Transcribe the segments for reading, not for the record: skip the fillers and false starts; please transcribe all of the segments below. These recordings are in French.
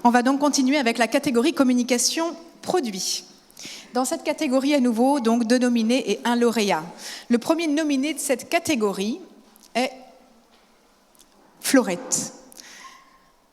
On va donc continuer avec la catégorie communication produit. Dans cette catégorie, à nouveau, donc 2 nominés et 1 lauréat. Le premier nominé de cette catégorie est Florette.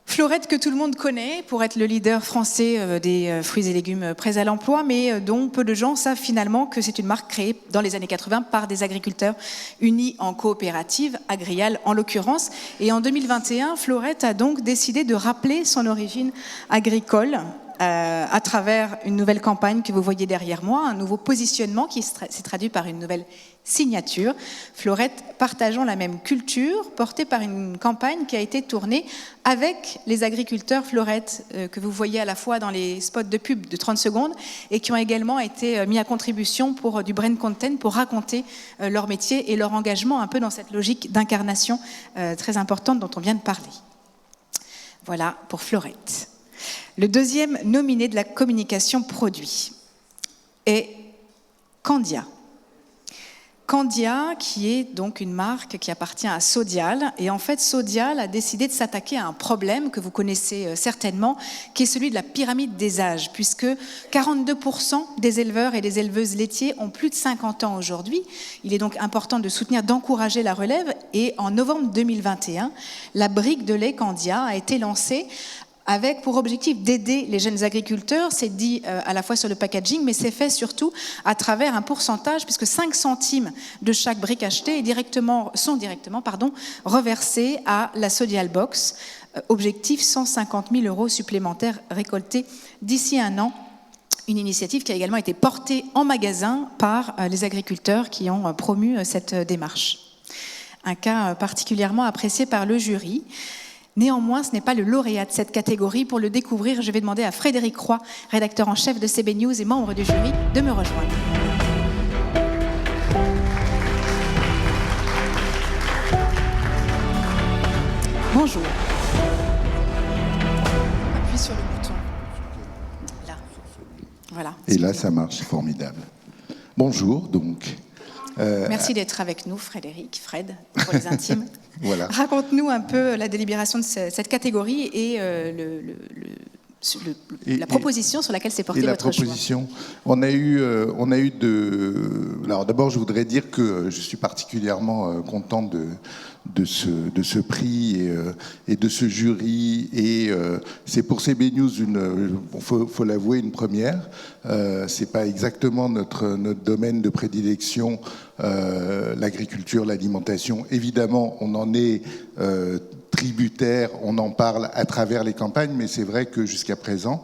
Florette que tout le monde connaît pour être le leader français des fruits et légumes prêts à l'emploi, mais dont peu de gens savent finalement que c'est une marque créée dans les années 80 par des agriculteurs unis en coopérative, Agrial en l'occurrence. Et en 2021, Florette a donc décidé de rappeler son origine agricole à travers une nouvelle campagne que vous voyez derrière moi, un nouveau positionnement qui s'est traduit par une nouvelle signature. Florette, partageons la même culture, portée par une campagne qui a été tournée avec les agriculteurs Florette, que vous voyez à la fois dans les spots de pub de 30 secondes et qui ont également été mis à contribution pour du brand content, pour raconter leur métier et leur engagement un peu dans cette logique d'incarnation très importante dont on vient de parler. Voilà pour Florette. Le deuxième nominé de la communication produit est Candia. Candia, qui est donc une marque qui appartient à Sodial. Et en fait, Sodial a décidé de s'attaquer à un problème que vous connaissez certainement, qui est celui de la pyramide des âges, puisque 42% des éleveurs et des éleveuses laitiers ont plus de 50 ans aujourd'hui. Il est donc important de soutenir, d'encourager la relève. Et en novembre 2021, la brique de lait Candia a été lancée avec pour objectif d'aider les jeunes agriculteurs. C'est dit à la fois sur le packaging, mais c'est fait surtout à travers un pourcentage, puisque 5 centimes de chaque brique achetée sont directement reversés à la Sodial Box. Objectif 150 000 € supplémentaires récoltés d'ici 1 an. Une initiative qui a également été portée en magasin par les agriculteurs qui ont promu cette démarche. Un cas particulièrement apprécié par le jury. Néanmoins, ce n'est pas le lauréat de cette catégorie. Pour le découvrir, je vais demander à Frédéric Roy, rédacteur en chef de CB News et membre du jury, de me rejoindre. Bonjour. Appuie sur le bouton. Là. Voilà. Et là, ça marche, formidable. Bonjour, donc. Merci d'être avec nous, Frédéric, Fred, pour les intimes. Voilà. Raconte-nous un peu la délibération de cette catégorie et la proposition sur laquelle s'est porté votre choix. On a eu Alors d'abord, je voudrais dire que je suis particulièrement content de ce prix et de ce jury. Et c'est pour CB News, faut l'avouer, une première. C'est pas exactement notre domaine de prédilection, l'agriculture, l'alimentation. Évidemment, on en est tributaire, on en parle à travers les campagnes, mais c'est vrai que jusqu'à présent,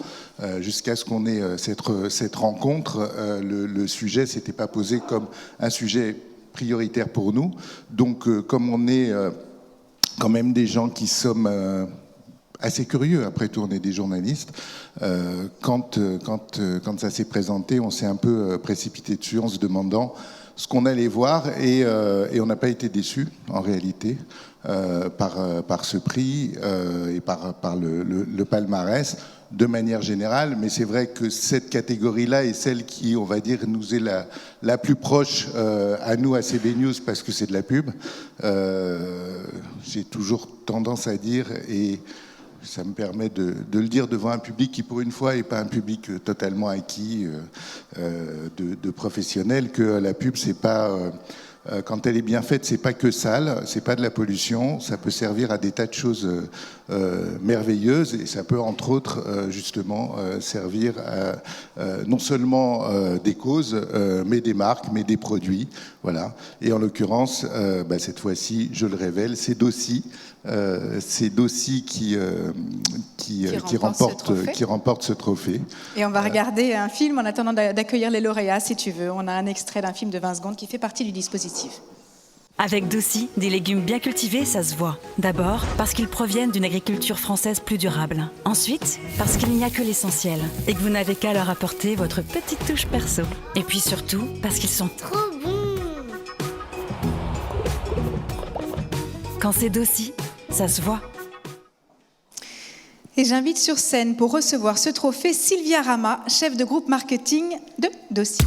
jusqu'à ce qu'on ait cette rencontre, le sujet s'était pas posé comme un sujet prioritaire pour nous. Donc, comme on est quand même des gens qui sommes assez curieux, après tout, on est des journalistes, quand ça s'est présenté, on s'est un peu précipité dessus en se demandant ce qu'on allait voir, et on n'a pas été déçus, en réalité, par ce prix et par le palmarès, de manière générale. Mais c'est vrai que cette catégorie-là est celle qui, on va dire, nous est la plus proche à nous, à CB News, parce que c'est de la pub. J'ai toujours tendance à dire, et ça me permet de le dire devant un public qui, pour une fois, n'est pas un public totalement acquis de professionnels, que la pub, c'est pas... quand elle est bien faite, c'est pas que sale, c'est pas de la pollution, ça peut servir à des tas de choses merveilleuses, et ça peut entre autres justement servir à non seulement des causes, mais des marques, mais des produits, voilà. Et en l'occurrence, cette fois-ci, je le révèle, c'est Dossi. C'est Dossi qui remporte ce trophée. Et on va regarder un film en attendant d'accueillir les lauréats, si tu veux. On a un extrait d'un film de 20 secondes qui fait partie du dispositif. Avec Dossi, des légumes bien cultivés, ça se voit. D'abord, parce qu'ils proviennent d'une agriculture française plus durable. Ensuite, parce qu'il n'y a que l'essentiel et que vous n'avez qu'à leur apporter votre petite touche perso. Et puis surtout, parce qu'ils sont trop bons. Quand c'est Dossi, ça se voit. Et j'invite sur scène pour recevoir ce trophée Sylvia Rama, chef de groupe marketing de Dossi.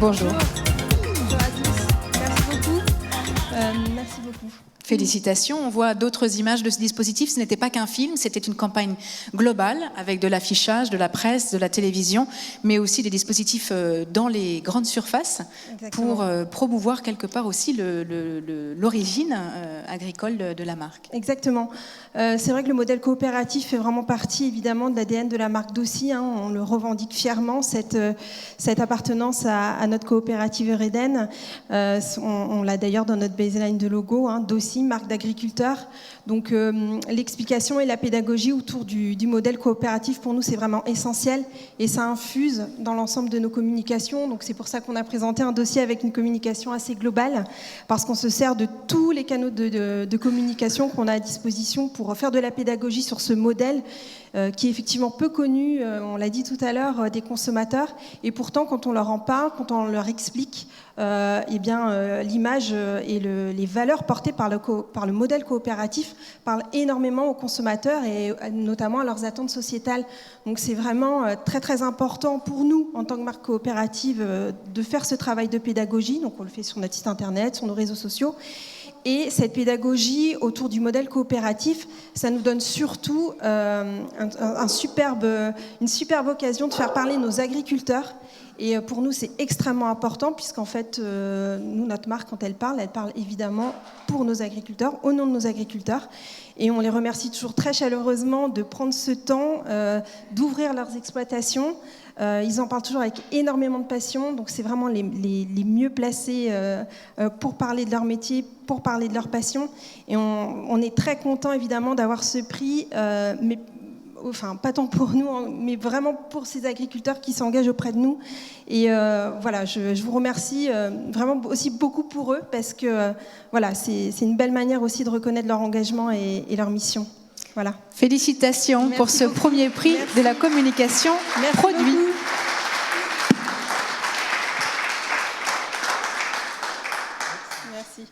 Bonjour. Bonjour à tous. Merci beaucoup. Merci beaucoup. Félicitations. On voit d'autres images de ce dispositif. Ce n'était pas qu'un film, c'était une campagne globale avec de l'affichage, de la presse, de la télévision, mais aussi des dispositifs dans les grandes surfaces. Exactement. Pour promouvoir quelque part aussi l'origine agricole de la marque. Exactement. C'est vrai que le modèle coopératif fait vraiment partie évidemment de l'ADN de la marque Dossi. On le revendique fièrement, cette appartenance à notre coopérative Reden. On l'a d'ailleurs dans notre baseline de logo, Dossi, marque d'agriculteurs. Donc l'explication et la pédagogie autour du modèle coopératif, pour nous, c'est vraiment essentiel et ça infuse dans l'ensemble de nos communications. Donc c'est pour ça qu'on a présenté un dossier avec une communication assez globale, parce qu'on se sert de tous les canaux de communication qu'on a à disposition pour faire de la pédagogie sur ce modèle qui est effectivement peu connu, on l'a dit tout à l'heure, des consommateurs. Et pourtant, quand on leur en parle, quand on leur explique, l'image et les valeurs portées par le modèle coopératif parlent énormément aux consommateurs et notamment à leurs attentes sociétales. Donc c'est vraiment très très important pour nous, en tant que marque coopérative, de faire ce travail de pédagogie. Donc on le fait sur notre site internet, sur nos réseaux sociaux. Et cette pédagogie autour du modèle coopératif, ça nous donne surtout une superbe occasion de faire parler nos agriculteurs. Et pour nous, c'est extrêmement important, puisqu'en fait, nous, notre marque, quand elle parle évidemment pour nos agriculteurs, au nom de nos agriculteurs. Et on les remercie toujours très chaleureusement de prendre ce temps, d'ouvrir leurs exploitations. Ils en parlent toujours avec énormément de passion, donc c'est vraiment les mieux placés pour parler de leur métier, pour parler de leur passion. Et on est très content évidemment d'avoir ce prix, mais enfin pas tant pour nous, mais vraiment pour ces agriculteurs qui s'engagent auprès de nous. Et voilà, je vous remercie vraiment aussi beaucoup pour eux, parce que voilà, c'est une belle manière aussi de reconnaître leur engagement et leur mission. Voilà. Félicitations. Merci pour ce beaucoup. Premier prix Merci. De la communication Merci produit. Beaucoup. Merci.